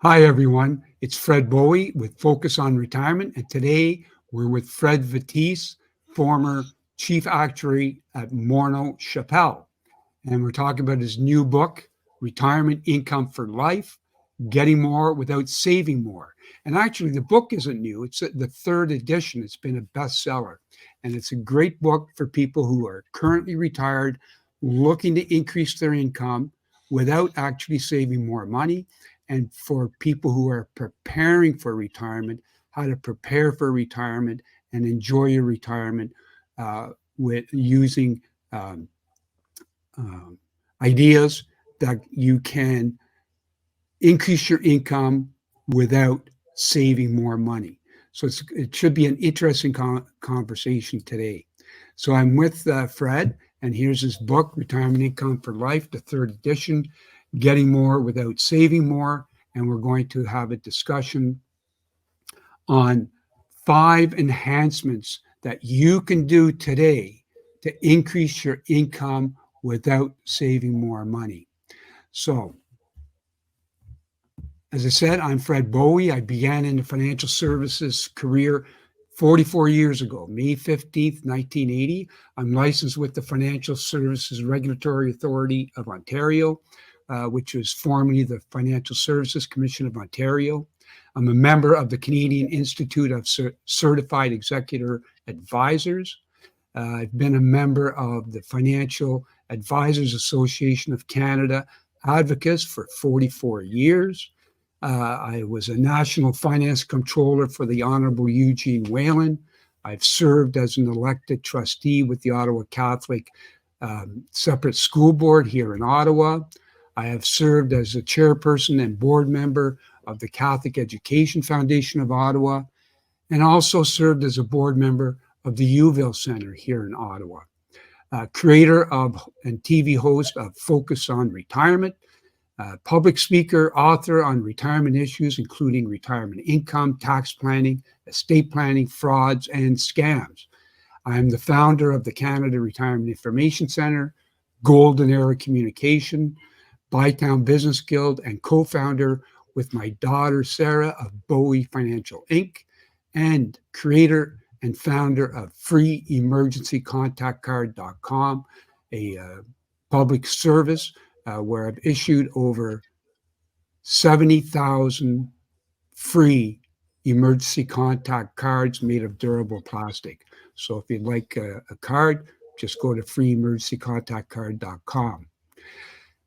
Hi, everyone. It's Fred Bowie with Focus on Retirement. And today we're with Fred Vettese, former chief actuary at Morneau Chappell. And we're talking about his new book, Retirement Income for Life, Getting More Without Saving More. And actually, the book isn't new. It's the third edition. It's been a bestseller. And it's a great book for people who are currently retired, looking to increase their income without actually saving more money, and for people who are preparing for retirement, how to prepare for retirement and enjoy your retirement with using um, um, ideas that you can increase your income without saving more money. So it should be an interesting conversation today. So I'm with Fred, and here's his book, Retirement Income for Life, the third edition, Getting More Without Saving More. And we're going to have a discussion on 5 enhancements that you can do today to increase your income without saving more money. So, as I said, I'm Fred Bowie. I began in the financial services career 44 years ago, May 15th, 1980. I'm licensed with the Financial Services Regulatory Authority of Ontario, which was formerly the Financial Services Commission of Ontario. I'm a member of the Canadian Institute of Certified Executor Advisors. I've been a member of the Financial Advisors Association of Canada Advocates for 44 years. I was a national finance controller for the Honorable Eugene Whalen. I've served as an elected trustee with the Ottawa Catholic Separate School Board here in Ottawa. I have served as a chairperson and board member of the Catholic Education Foundation of Ottawa, and also served as a board member of the Uville Center here in Ottawa. Creator of and TV host of Focus on Retirement, public speaker, author on retirement issues, including retirement income, tax planning, estate planning, frauds, and scams. I am the founder of the Canada Retirement Information Center, Golden Era Communication, Bytown Business Guild, and co-founder with my daughter, Sarah, of Bowie Financial Inc., and creator and founder of freeemergencycontactcard.com, a public service where I've issued over 70,000 free emergency contact cards made of durable plastic. So if you'd like a card, just go to freeemergencycontactcard.com.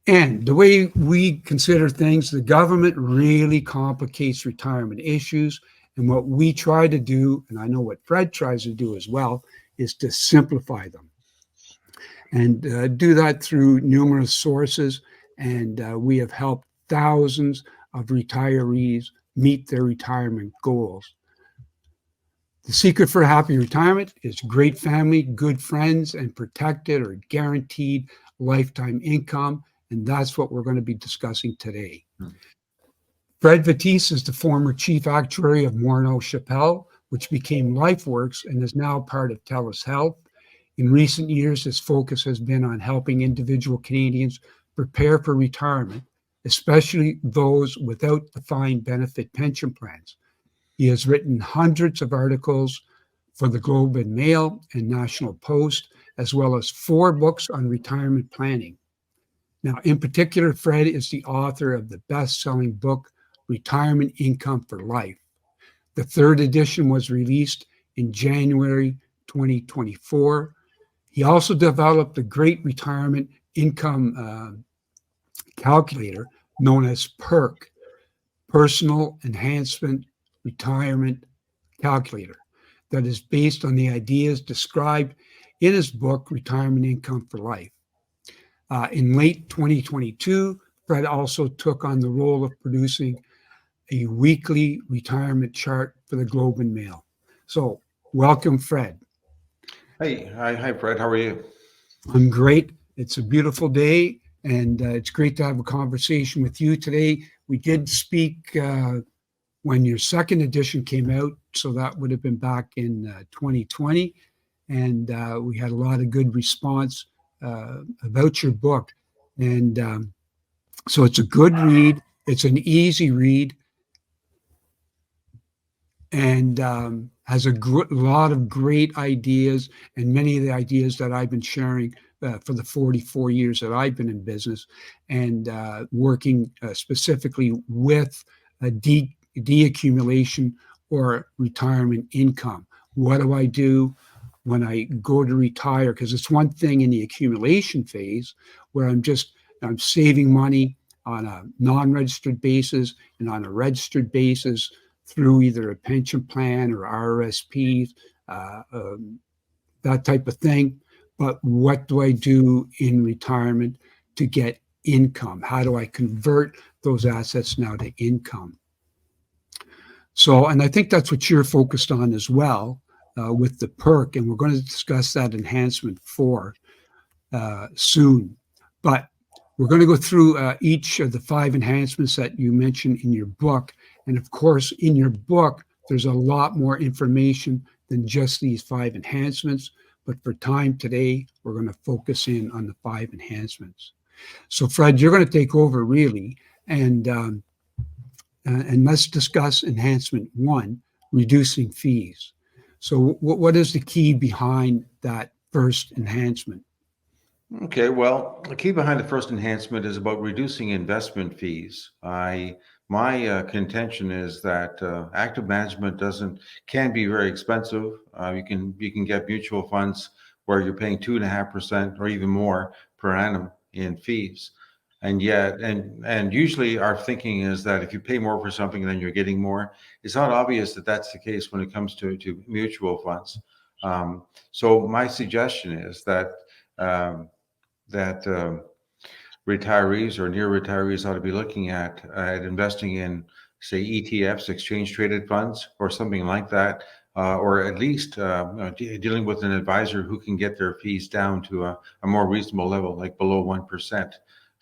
And the way we consider things, the government really complicates retirement issues. And what we try to do, and I know what Fred tries to do as well, is to simplify them. And do that through numerous sources. And we have helped thousands of retirees meet their retirement goals. The secret for a happy retirement is great family, good friends, and protected or guaranteed lifetime income. And that's what we're going to be discussing today. Fred Vettese is the former chief actuary of Morneau Chappell, which became LifeWorks and is now part of TELUS Health. In recent years, his focus has been on helping individual Canadians prepare for retirement, especially those without defined benefit pension plans. He has written hundreds of articles for the Globe and Mail and National Post, as well as 4 books on retirement planning. Now, in particular, Fred is the author of the best-selling book, Retirement Income for Life. The third edition was released in January 2024. He also developed a great retirement income calculator known as PERK, Personal Enhancement Retirement Calculator, that is based on the ideas described in his book, Retirement Income for Life. In late 2022, Fred also took on the role of producing a weekly retirement chart for the Globe and Mail. So, welcome, Fred. Hey, hi, Fred. How are you? I'm great. It's a beautiful day, and it's great to have a conversation with you today. We did speak when your second edition came out, so that would have been back in 2020, and we had a lot of good response about your book. And so it's a good read. It's an easy read. and has a lot of great ideas, and many of the ideas that I've been sharing for the 44 years that I've been in business, and working specifically with deaccumulation or retirement income. What do I do when I go to retire? Because it's one thing in the accumulation phase where I'm saving money on a non-registered basis and on a registered basis through either a pension plan or RRSPs, that type of thing. But what do I do in retirement to get income? How do I convert those assets now to income? So, and I think that's what you're focused on as well with the PERK, and we're going to discuss that enhancement 4 soon. But we're going to go through each of the 5 enhancements that you mentioned in your book. And of course, in your book, there's a lot more information than just these 5 enhancements. But for time today, we're going to focus in on the 5 enhancements. So, Fred, you're going to take over really, and let's discuss enhancement 1, reducing fees. So, what is the key behind that first enhancement? Okay, well, the key behind the first enhancement is about reducing investment fees. My contention is that active management can be very expensive. You can get mutual funds where you're paying 2.5% or even more per annum in fees, and usually our thinking is that if you pay more for something, then you're getting more. It's not obvious that that's the case when it comes to mutual funds. So my suggestion is um, that retirees or near retirees ought to be looking at investing in, say, ETFs, exchange traded funds, or something like that, or at least dealing with an advisor who can get their fees down to a more reasonable level, like below 1%,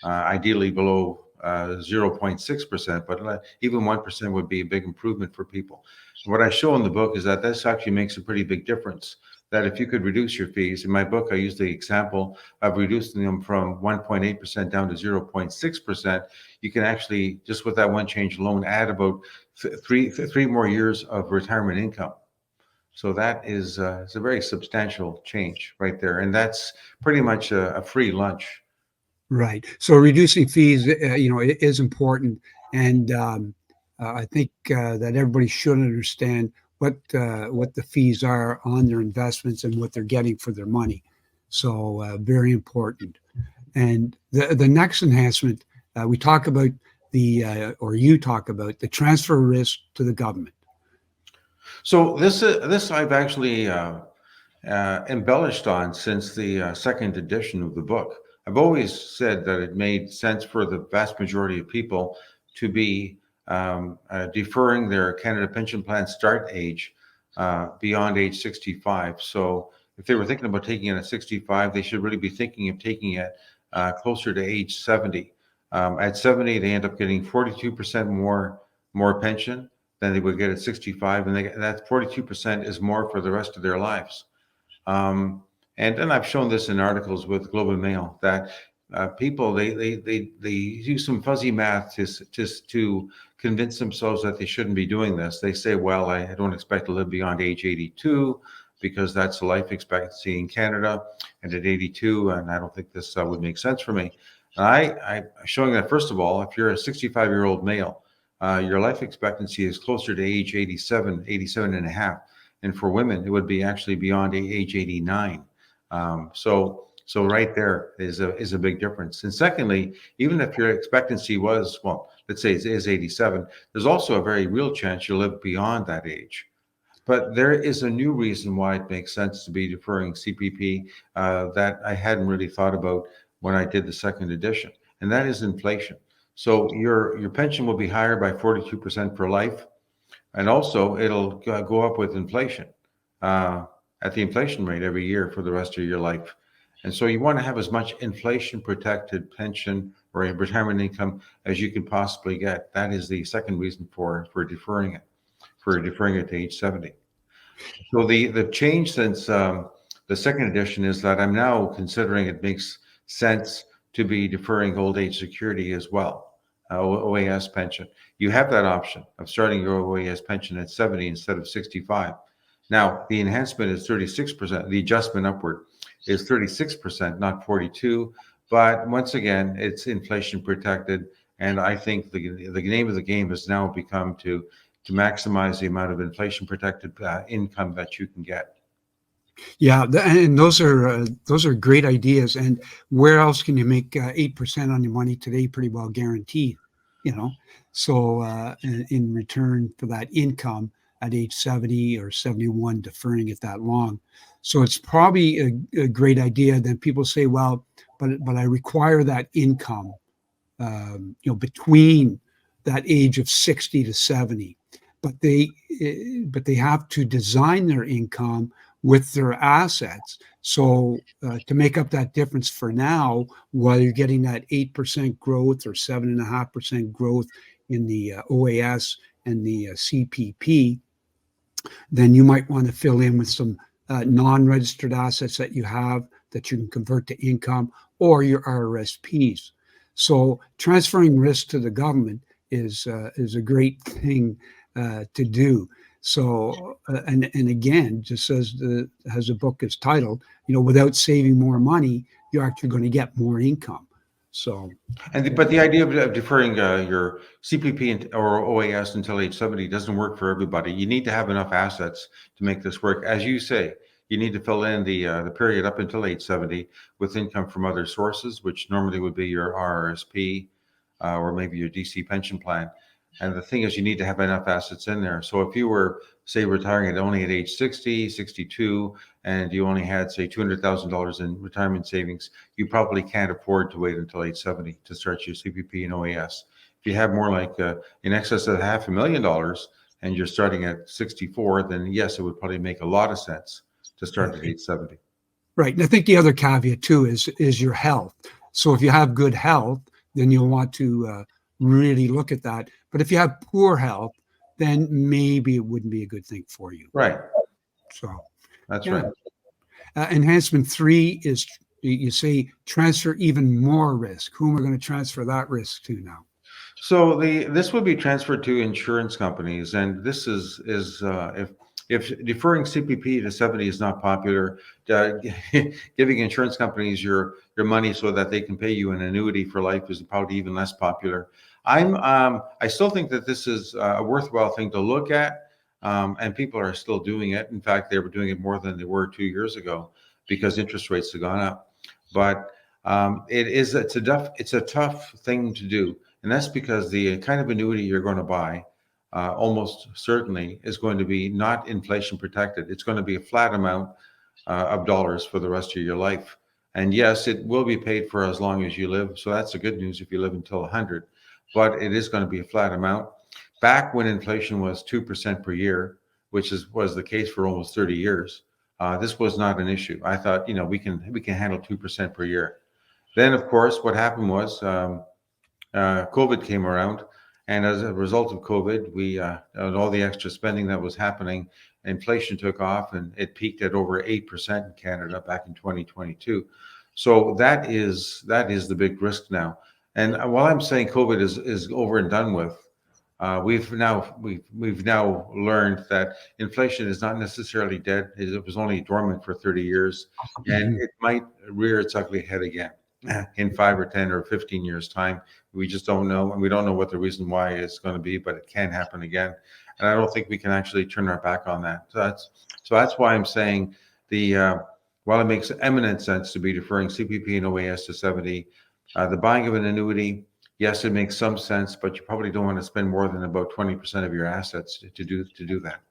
ideally below 0.6%, but even 1% would be a big improvement for people. What I show in the book is that this actually makes a pretty big difference. That if you could reduce your fees, in my book, I use the example of reducing them from 1.8% down to 0.6%. You can actually, just with that one change alone, add about three more years of retirement income. So that is it's a very substantial change right there, and that's pretty much a free lunch. Right. So reducing fees, it is important, and I think that everybody should understand what the fees are on their investments and what they're getting for their money. So very important. And the next enhancement, we talk about or you talk about the transfer risk to the government. So this I've actually embellished on since the second edition of the book. I've always said that it made sense for the vast majority of people to be deferring their Canada Pension Plan start age beyond age 65. So if they were thinking about taking it at 65, they should really be thinking of taking it closer to age 70. At 70, they end up getting 42% more pension than they would get at 65, and that 42% is more for the rest of their lives. Um, and then I've shown this in articles with Globe and Mail that people they use some fuzzy math to convince themselves that they shouldn't be doing this. They say, well, I don't expect to live beyond age 82 because that's the life expectancy in Canada, and at 82, and I don't think this would make sense for me. And I'm showing that, first of all, if you're a 65-year-old male, your life expectancy is closer to age 87, 87 and a half. And for women, it would be actually beyond age 89. So right there is a big difference. And secondly, even if your expectancy was, well, let's say it is 87, there's also a very real chance you'll live beyond that age. But there is a new reason why it makes sense to be deferring CPP that I hadn't really thought about when I did the second edition, and that is inflation. So your pension will be higher by 42% for life, and also it'll go up with inflation uh, at the inflation rate every year for the rest of your life. And so you want to have as much inflation protected pension or a retirement income as you can possibly get. That is the second reason for deferring it to age 70. So the change since the second edition is that I'm now considering it makes sense to be deferring old age security as well. OAS pension. You have that option of starting your OAS pension at 70 instead of 65. Now, the enhancement is 36%. The adjustment upward is 36%, not 42. But once again, it's inflation protected. And I think the name of the game has now become to maximize the amount of inflation protected income that you can get. Yeah, and those are great ideas. And where else can you make 8% on your money today? Pretty well guaranteed, you know. So in return for that income at age 70 or 71, deferring it that long. So it's probably a great idea. Then people say, well, but I require that income, between that age of 60 to 70. But they have to design their income with their assets. So to make up that difference for now, while you're getting that 8% growth or 7.5% growth in the OAS and the CPP, then you might want to fill in with some non-registered assets that you have that you can convert to income, or your RRSPs. So transferring risk to the government is a great thing to do. So and again, just as the book is titled, without saving more money, you're actually going to get more income. So, But the idea of deferring your CPP or OAS until age 70 doesn't work for everybody. You need to have enough assets to make this work. As you say, you need to fill in the period up until age 70 with income from other sources, which normally would be your RRSP or maybe your DC pension plan. And the thing is, you need to have enough assets in there. So if you were, say, retiring at age 60, 62, and you only had, say, $200,000 in retirement savings, you probably can't afford to wait until age 70 to start your CPP and OAS. If you have more like in excess of $500,000 and you're starting at 64, then yes, it would probably make a lot of sense to start at age 70. Right. And I think the other caveat too is your health. So if you have good health, then you'll want to really look at that. But if you have poor health, then maybe it wouldn't be a good thing for you. Right. So That's right. Enhancement 3 is, you say, transfer even more risk. Who am I going to transfer that risk to now? So this would be transferred to insurance companies, and this is if deferring CPP to 70 is not popular, giving insurance companies your money so that they can pay you an annuity for life is probably even less popular. I still think that this is a worthwhile thing to look at, and people are still doing it. In fact, they were doing it more than they were 2 years ago because interest rates have gone up. But it's a tough thing to do. And that's because the kind of annuity you're going to buy almost certainly is going to be not inflation protected. It's going to be a flat amount of dollars for the rest of your life. And yes, it will be paid for as long as you live. So that's the good news if you live until 100. But it is going to be a flat amount. Back when inflation was 2% per year, which was the case for almost 30 years, this was not an issue. I thought, we can handle 2% per year. Then, of course, what happened was COVID came around, and as a result of COVID, and all the extra spending that was happening, inflation took off, and it peaked at over 8% in Canada back in 2022. So that is the big risk now. And while I'm saying COVID is over and done with, we've now learned that inflation is not necessarily dead. It was only dormant for 30 years, and it might rear its ugly head again in 5 or 10 or 15 years time. We just don't know, and we don't know what the reason why is going to be, but it can happen again. And I don't think we can actually turn our back on that. So that's why I'm saying while it makes eminent sense to be deferring CPP and OAS to 70, the buying of an annuity, yes, it makes some sense, but you probably don't want to spend more than about 20% of your assets to do that.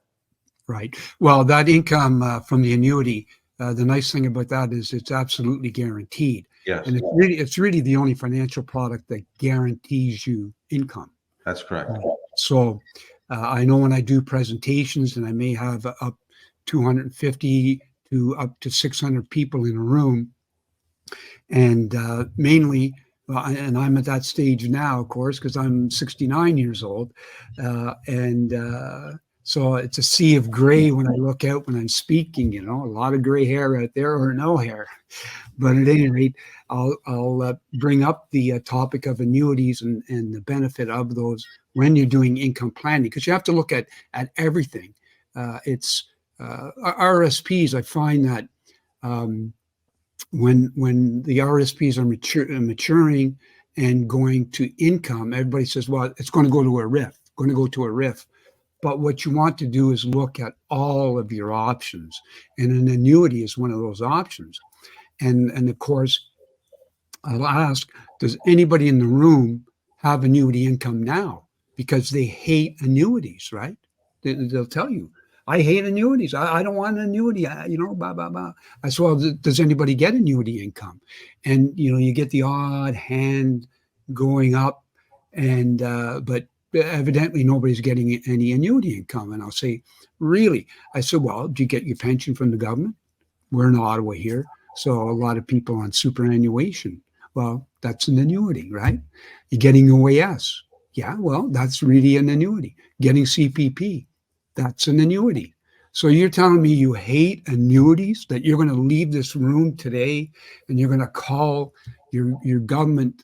Right. Well, that income from the annuity, the nice thing about that is it's absolutely guaranteed. Yes. And it's really the only financial product that guarantees you income. That's correct. So I know when I do presentations, and I may have up 250 to up to 600 people in a room, and mainly, and I'm at that stage now, of course, because I'm 69 years old, and So it's a sea of gray when I look out when I'm speaking, a lot of gray hair out there or no hair. But at any rate, I'll bring up the topic of annuities and the benefit of those when you're doing income planning, because you have to look at everything. It's RSPs. I find that um, when the RSPs are maturing and going to income, everybody says, well, it's going to go to a RIF, going to go to a RIF. But what you want to do is look at all of your options, and an annuity is one of those options. And of course, I'll ask, does anybody in the room have annuity income now? Because they hate annuities, right? They'll tell you, I hate annuities. I don't want an annuity, blah, blah, blah. I said, well, does anybody get annuity income? And, you get the odd hand going up, and but evidently nobody's getting any annuity income. And I'll say, really? I said, well, do you get your pension from the government? We're in Ottawa here, so a lot of people on superannuation. Well, that's an annuity, right? You're getting OAS. Yeah, well, that's really an annuity. Getting CPP, that's an annuity. So you're telling me you hate annuities, that you're going to leave this room today and you're going to call your government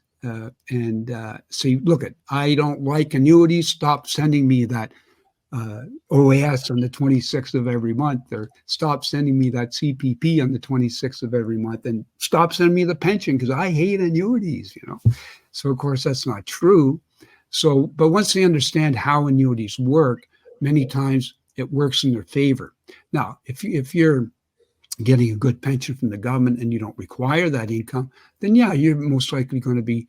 and say, look, I don't like annuities. Stop sending me that OAS on the 26th of every month, or stop sending me that CPP on the 26th of every month, and stop sending me the pension because I hate annuities. So of course that's not true. So, but once they understand how annuities work, many times it works in their favor. Now, if you're getting a good pension from the government and you don't require that income, then yeah, you're most likely going to be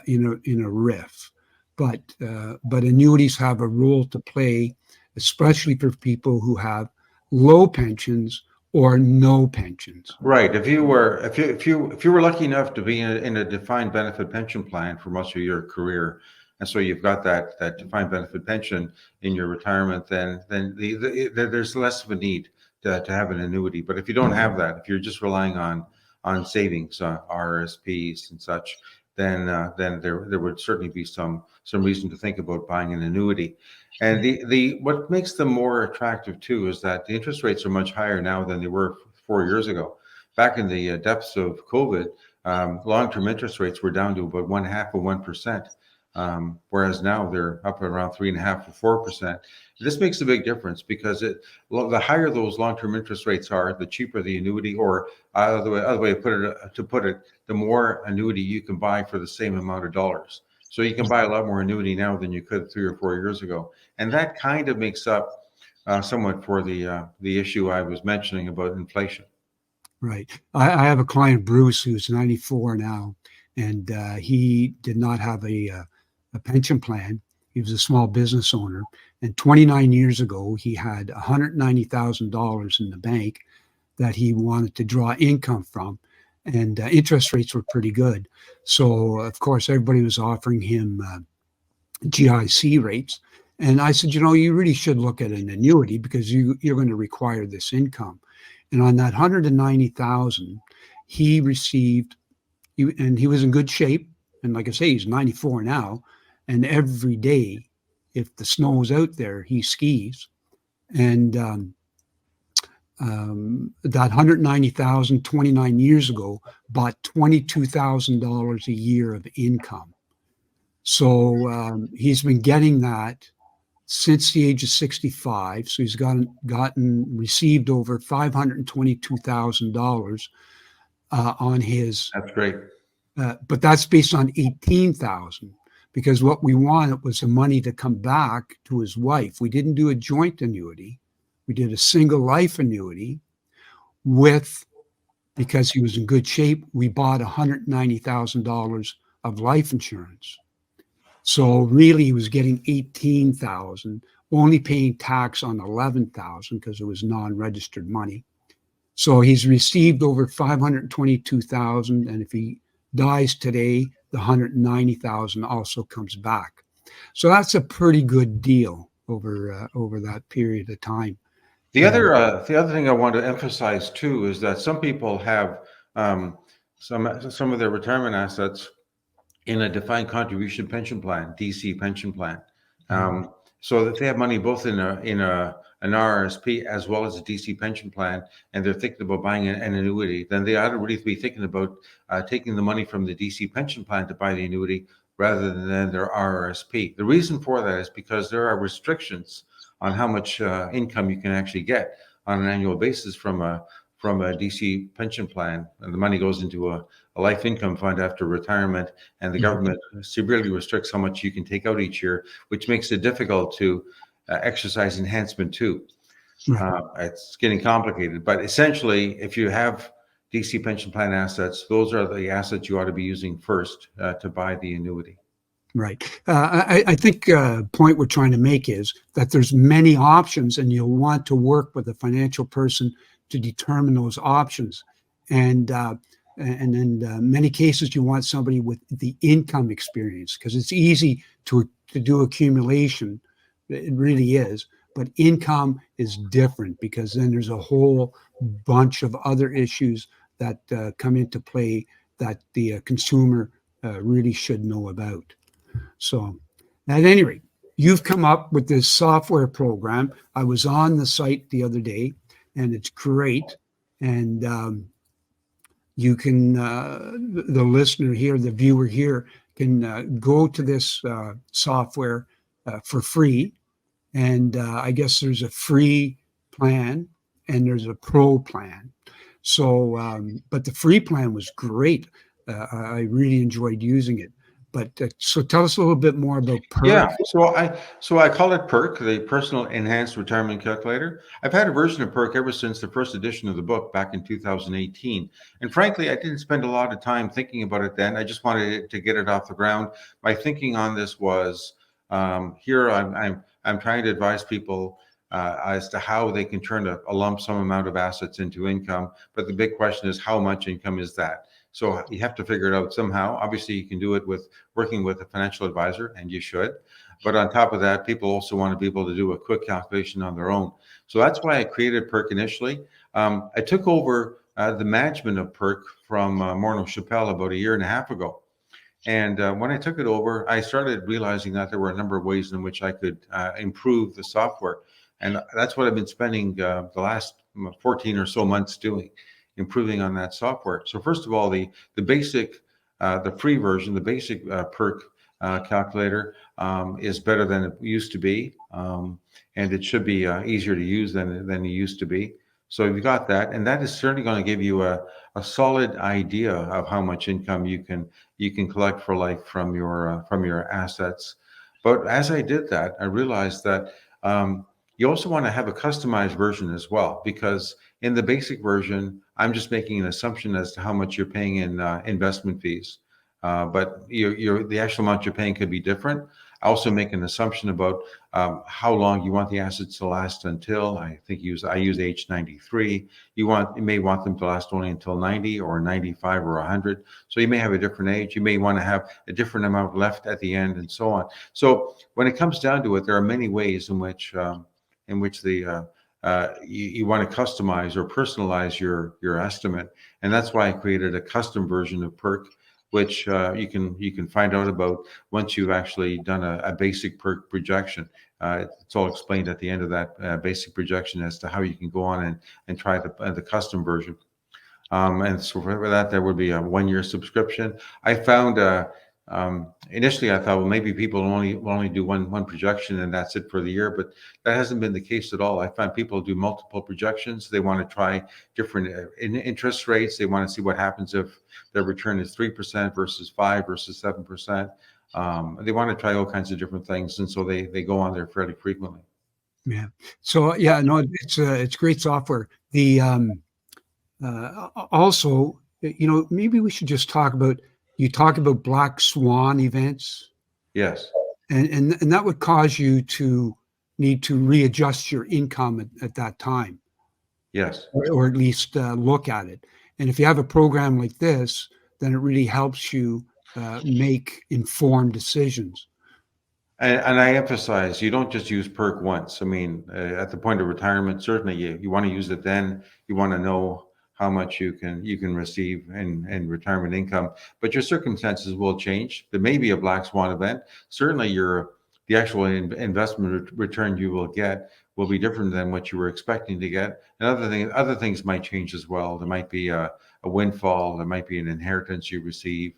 in a RIF. But annuities have a role to play, especially for people who have low pensions or no pensions. Right. If you were lucky enough to be in a defined benefit pension plan for most of your career, and so you've got that defined benefit pension in your retirement, then there's less of a need to have an annuity. But if you don't have that, if you're just relying on savings, RSPs and such, then there would certainly be some reason to think about buying an annuity. And the what makes them more attractive too is that the interest rates are much higher now than they were 4 years ago. Back in the depths of COVID, long-term interest rates were down to about 0.5%, whereas now they're up around 3.5 or 4%. This makes a big difference because the higher those long-term interest rates are, the cheaper the annuity, or other way to put it, the more annuity you can buy for the same amount of dollars. So you can buy a lot more annuity now than you could 3 or 4 years ago, and that kind of makes up somewhat for the issue I was mentioning about inflation. Right. I have a client, Bruce, who's 94 now, and he did not have a pension plan. He was a small business owner, and 29 years ago, he had $190,000 in the bank that he wanted to draw income from, and interest rates were pretty good. So, of course, everybody was offering him GIC rates. And I said, you really should look at an annuity because you're going to require this income. And on that 190,000, he received, and he was in good shape. And like I say, he's 94 now. And every day, if the snow's out there, he skis. And that 190,000 29 years ago bought $22,000 a year of income. So he's been getting that since the age of 65. So he's received over $522,000 on his. That's great. But that's based on 18,000, because what we wanted was the money to come back to his wife. We didn't do a joint annuity. We did a single life annuity because he was in good shape, we bought $190,000 of life insurance. So really he was getting 18,000, only paying tax on 11,000 because it was non-registered money. So he's received over 522,000, and if he dies today, the 190,000 also comes back. So that's a pretty good deal over that period of time. The other thing I want to emphasize too is that some people have some of their retirement assets in a defined contribution pension plan, DC pension plan. so that they have money both in an RRSP as well as a DC pension plan, and they're thinking about buying an annuity, then they ought to really be thinking about taking the money from the DC pension plan to buy the annuity rather than their RRSP. The reason for that is because there are restrictions on how much income you can actually get on an annual basis from a DC pension plan, and the money goes into a life income fund after retirement, and the government severely restricts how much you can take out each year, which makes it difficult to exercise enhancement too. Right. It's getting complicated, but essentially, if you have DC pension plan assets, those are the assets you ought to be using first to buy the annuity. Right. I think point we're trying to make is that there's many options, and you'll want to work with a financial person to determine those options. And in many cases, you want somebody with the income experience, because it's easy to do accumulation. It really is. But income is different, because then there's a whole bunch of other issues that come into play that the consumer really should know about. So, at any rate, you've come up with this software program. I was on the site the other day, and it's great. And you can, the listener here, the viewer here, can go to this software for free. And I guess there's a free plan and there's a pro plan. So, but the free plan was great. I really enjoyed using it. But so tell us a little bit more about PERK. Yeah, so I call it PERK, the Personal Enhanced Retirement Calculator. I've had a version of PERK ever since the first edition of the book back in 2018. And frankly, I didn't spend a lot of time thinking about it then. I just wanted to get it off the ground. My thinking on this was here I'm trying to advise people as to how they can turn a lump sum amount of assets into income. But the big question is, how much income is that? So you have to figure it out somehow. Obviously, you can do it with working with a financial advisor, and you should. But on top of that, people also want to be able to do a quick calculation on their own. So that's why I created PERK initially. I took over the management of PERK from Morneau Chappelle about a year and a half ago. And when I took it over, I started realizing that there were a number of ways in which I could improve the software. And that's what I've been spending the last 14 or so months doing, improving on that software. So first of all, the basic, the free version, the basic PERK calculator is better than it used to be, and it should be easier to use than it used to be. So you've got that, and that is certainly going to give you a solid idea of how much income you can collect for life from your assets. But as I did that, I realized that you also want to have a customized version as well, because in the basic version, I'm just making an assumption as to how much you're paying in investment fees. But the actual amount you're paying could be different. I also make an assumption about how long you want the assets to last until. I use age 93. You may want them to last only until 90 or 95 or 100. So you may have a different age. You may want to have a different amount left at the end, and so on. So when it comes down to it, there are many ways in which you want to customize or personalize your estimate, and that's why I created a custom version of PERK, which you can find out about once you've actually done a basic PERK projection. It's all explained at the end of that basic projection as to how you can go on and try the custom version. And so for that, there would be a 1-year subscription. I found initially I thought, well, maybe people will only do one projection and that's it for the year, but that hasn't been the case at all. I find people do multiple projections. They want to try different interest rates. They want to see what happens if their return is 3% versus 5 versus 7%. They want to try all kinds of different things, and so they go on there fairly frequently. Yeah. So yeah, no, it's great software. The also, maybe we should just talk about, you talk about black swan events, Yes. and that would cause you to need to readjust your income at that time, Yes. or at least look at it. And if you have a program like this, then it really helps you make informed decisions. And I emphasize, you don't just use PERK once. I mean, at the point of retirement, certainly you want to use it then. You want to know how much you can receive in retirement income, but your circumstances will change. There may be a black swan event. Certainly, the the actual investment return you will get will be different than what you were expecting to get. And other things might change as well. There might be a windfall. There might be an inheritance you receive.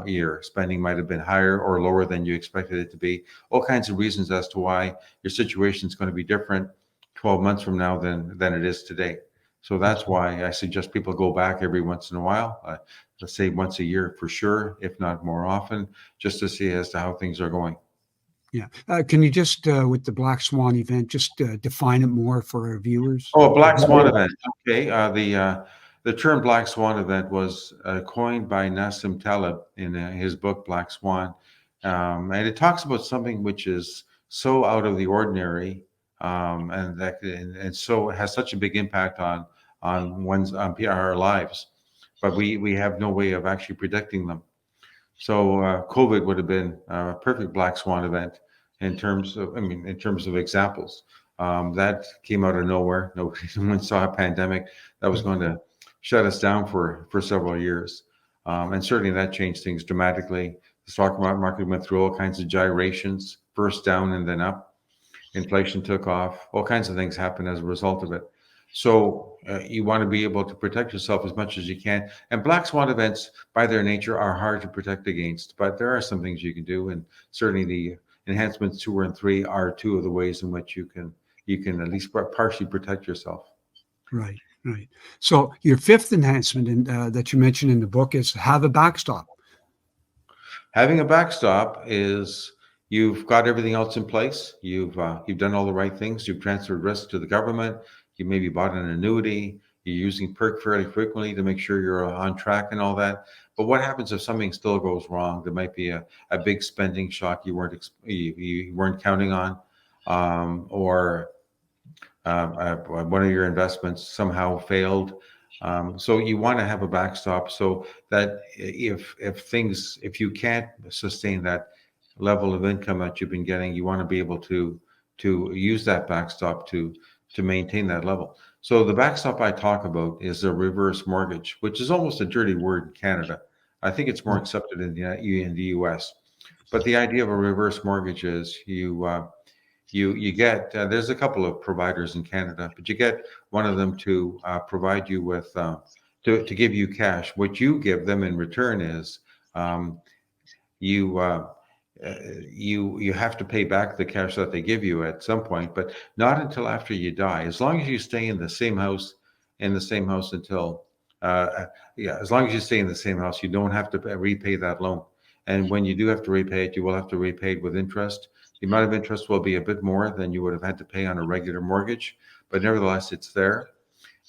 Your spending might have been higher or lower than you expected it to be. All kinds of reasons as to why your situation is going to be different 12 months from now than it is today. So that's why I suggest people go back every once in a while. Let's say once a year for sure, if not more often, just to see as to how things are going. Yeah. Can you just, with the Black Swan event, just define it more for our viewers? Oh, a black swan event. Okay. The term black swan event was coined by Nassim Taleb in his book Black Swan, and it talks about something which is so out of the ordinary, and so has such a big impact on our lives, but we have no way of actually predicting them. So COVID would have been a perfect black swan event in terms of examples. That came out of nowhere. No one saw a pandemic that was going to shut us down for several years. And certainly that changed things dramatically. The stock market went through all kinds of gyrations, first down and then up. Inflation took off. All kinds of things happened as a result of it. So you want to be able to protect yourself as much as you can. And black swan events, by their nature, are hard to protect against. But there are some things you can do, and certainly the enhancements 2 and 3 are two of the ways in which you can at least partially protect yourself. Right, right. So your fifth enhancement that you mentioned in the book is have a backstop. Having a backstop is you've got everything else in place. You've done all the right things. You've transferred risk to the government. You maybe bought an annuity. You're using PERK fairly frequently to make sure you're on track and all that. But what happens if something still goes wrong? There might be a big spending shock you weren't counting on, or one of your investments somehow failed. So you want to have a backstop so that if you can't sustain that level of income that you've been getting, you want to be able to use that backstop to maintain that level. So the backstop I talk about is a reverse mortgage, which is almost a dirty word in Canada. I think it's more accepted in the US. But the idea of a reverse mortgage is you get there's a couple of providers in Canada, but you get one of them to provide you with to give you cash. What you give them in return is you you have to pay back the cash that they give you at some point, but not until after you die. As long as you stay in the same house, until as long as you stay in the same house, you don't have to repay that loan. And when you do have to repay it, you will have to repay it with interest. The amount of interest will be a bit more than you would have had to pay on a regular mortgage, but nevertheless, it's there.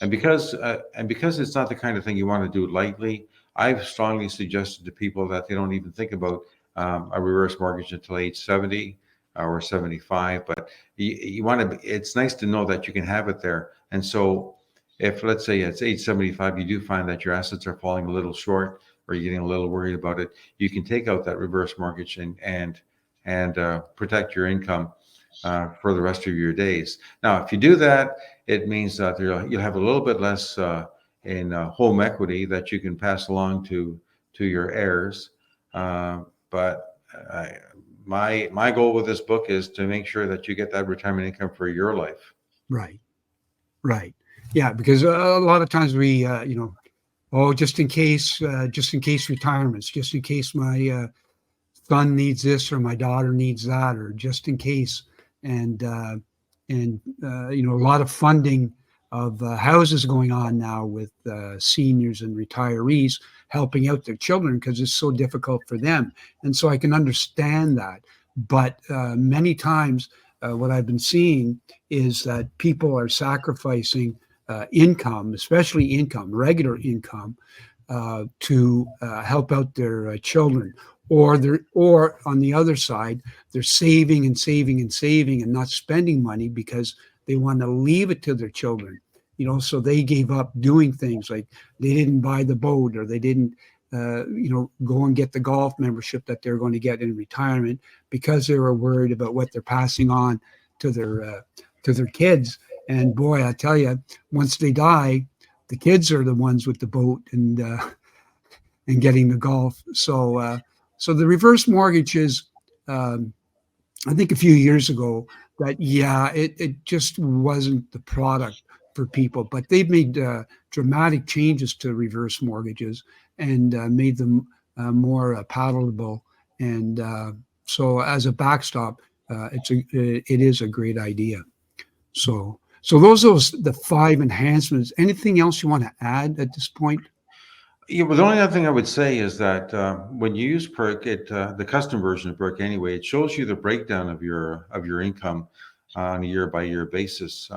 And because it's not the kind of thing you want to do lightly, I've strongly suggested to people that they don't even think about a reverse mortgage until age 70 or 75. But you want to. It's nice to know that you can have it there. And so, if let's say it's age 75, you do find that your assets are falling a little short, or you're getting a little worried about it, you can take out that reverse mortgage and protect your income for the rest of your days. Now, if you do that, it means that you'll have a little bit less in home equity that you can pass along to your heirs. But my goal with this book is to make sure that you get that retirement income for your life. Right, right. Yeah, because a lot of times we, oh, just in case retirements, just in case my son needs this or my daughter needs that, or just in case. And a lot of funding of houses going on now with seniors and retirees helping out their children because it's so difficult for them. And so I can understand that. But many times what I've been seeing is that people are sacrificing income, especially income, regular income, to help out their children. Or on the other side, they're saving and saving and saving and not spending money because they want to leave it to their children. So they gave up doing things like they didn't buy the boat, or they didn't, go and get the golf membership that they're going to get in retirement because they were worried about what they're passing on to their kids. And boy, I tell you, once they die, the kids are the ones with the boat and getting the golf. So the reverse mortgages I think a few years ago that, yeah, it just wasn't the product for people, but they've made dramatic changes to reverse mortgages and made them more palatable. And so as a backstop, it is a great idea. So those are the five enhancements. Anything else you want to add at this point? Yeah, well, the only other thing I would say is that when you use PERK, the custom version of PERK anyway, it shows you the breakdown of your income on a year by year basis.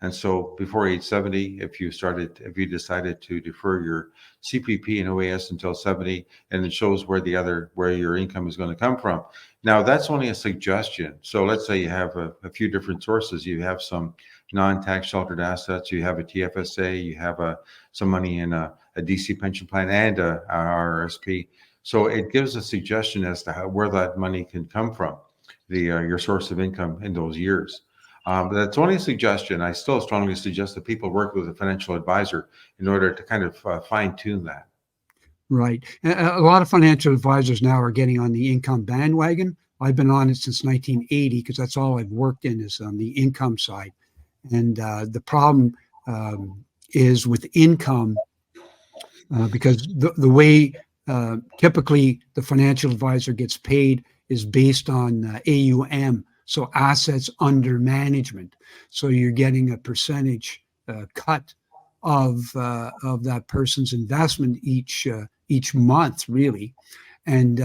And so before age 70, if you decided to defer your CPP and OAS until 70, and it shows where your income is going to come from. Now that's only a suggestion. So let's say you have a few different sources. You have some non-tax sheltered assets. You have a TFSA. You have some money in a DC pension plan and a RRSP. So it gives a suggestion as to where that money can come from, your source of income in those years. But that's only a suggestion. I still strongly suggest that people work with a financial advisor in order to kind of fine tune that. Right. A lot of financial advisors now are getting on the income bandwagon. I've been on it since 1980 because that's all I've worked in is on the income side. And the problem is with income because the way typically the financial advisor gets paid is based on AUM, so assets under management. So you're getting a percentage cut of that person's investment each month, really. And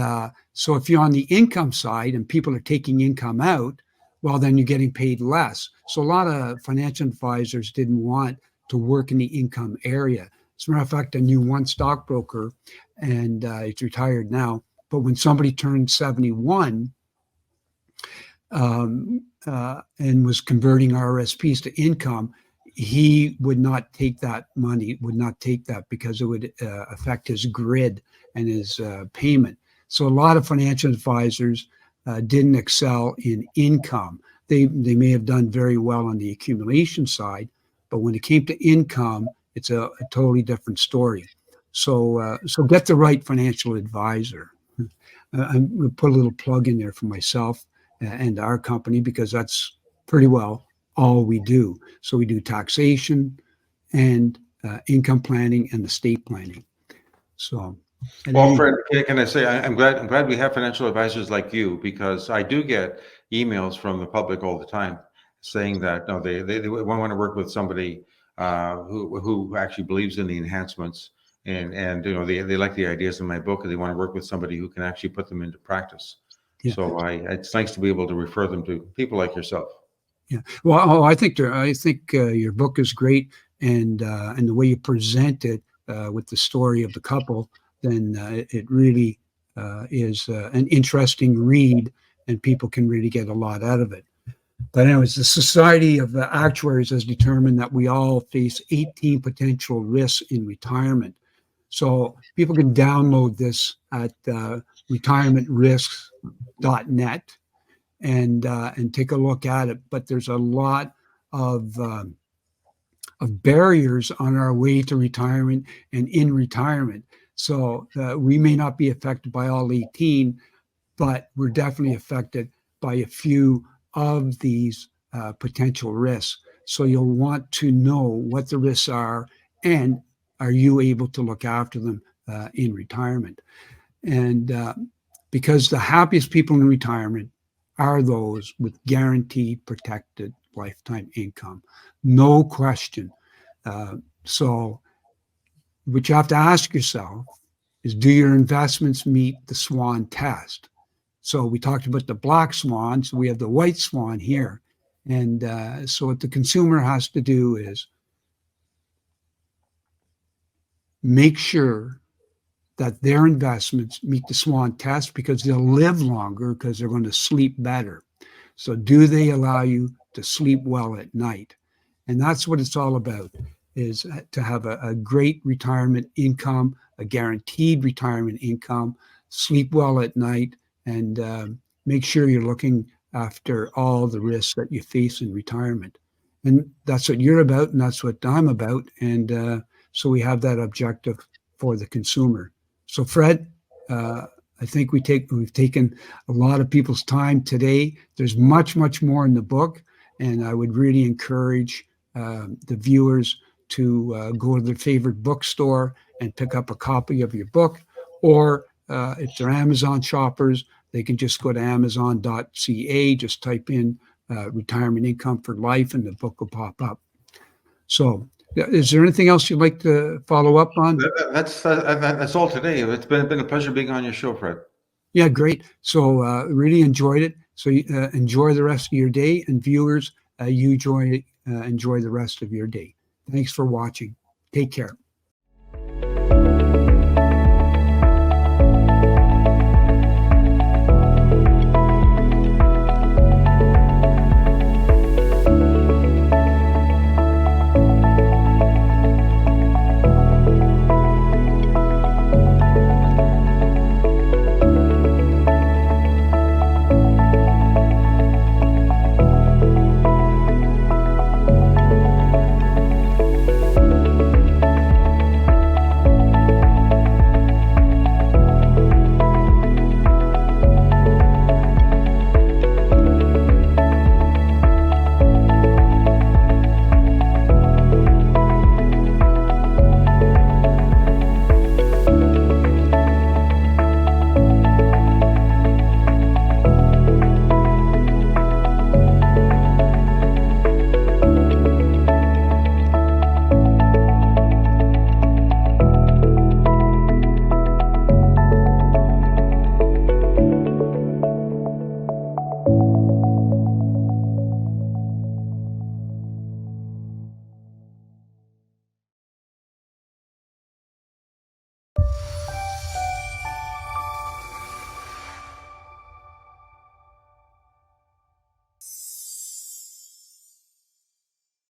so if you're on the income side and people are taking income out, well, then you're getting paid less. So a lot of financial advisors didn't want to work in the income area. As a matter of fact, I knew one stockbroker, and he's retired now. But when somebody turned 71 and was converting RSPs to income, he would not take that money, would not take that because it would affect his grid and his payment. So a lot of financial advisors didn't excel in income. They may have done very well on the accumulation side, but when it came to income, it's a totally different story. So get the right financial advisor. I'm going to put a little plug in there for myself and our company because that's pretty well all we do. So we do taxation and income planning and estate planning. So, Well, Fred, can I say I'm glad we have financial advisors like you because I do get emails from the public all the time saying that no, they want to work with somebody who actually believes in the enhancements and they like the ideas in my book and they want to work with somebody who can actually put them into practice. yeah, So it's nice to be able to refer them to people like yourself. yeah. Well, I think your book is great, and the way you present it with the story of the couple, then it really is an interesting read, and people can really get a lot out of it. But anyways, the Society of Actuaries has determined that we all face 18 potential risks in retirement. So people can download this at retirementrisks.net and take a look at it. But there's a lot of barriers on our way to retirement and in retirement. So we may not be affected by all 18, but we're definitely affected by a few of these potential risks. So you'll want to know what the risks are and are you able to look after them in retirement. And because the happiest people in retirement are those with guaranteed protected lifetime income. No question. So what you have to ask yourself is, do your investments meet the SWAN test? So we talked about the black swan, so we have the white swan here. And so what the consumer has to do is make sure that their investments meet the SWAN test because they'll live longer because they're going to sleep better. So do they allow you to sleep well at night? And that's what it's all about, is to have a great retirement income, a guaranteed retirement income, sleep well at night, and make sure you're looking after all the risks that you face in retirement. And that's what you're about, and that's what I'm about. And so we have that objective for the consumer. So, Fred, I think we've taken a lot of people's time today. There's much, much more in the book, and I would really encourage the viewers to go to their favorite bookstore and pick up a copy of your book, or if they're Amazon shoppers, they can just go to Amazon.ca, just type in retirement income for life, and the book will pop up. So, is there anything else you'd like to follow up on? That's all today. It's been a pleasure being on your show, Fred. Yeah, great. So really enjoyed it. So enjoy the rest of your day, and viewers, you enjoy the rest of your day. Thanks for watching. Take care.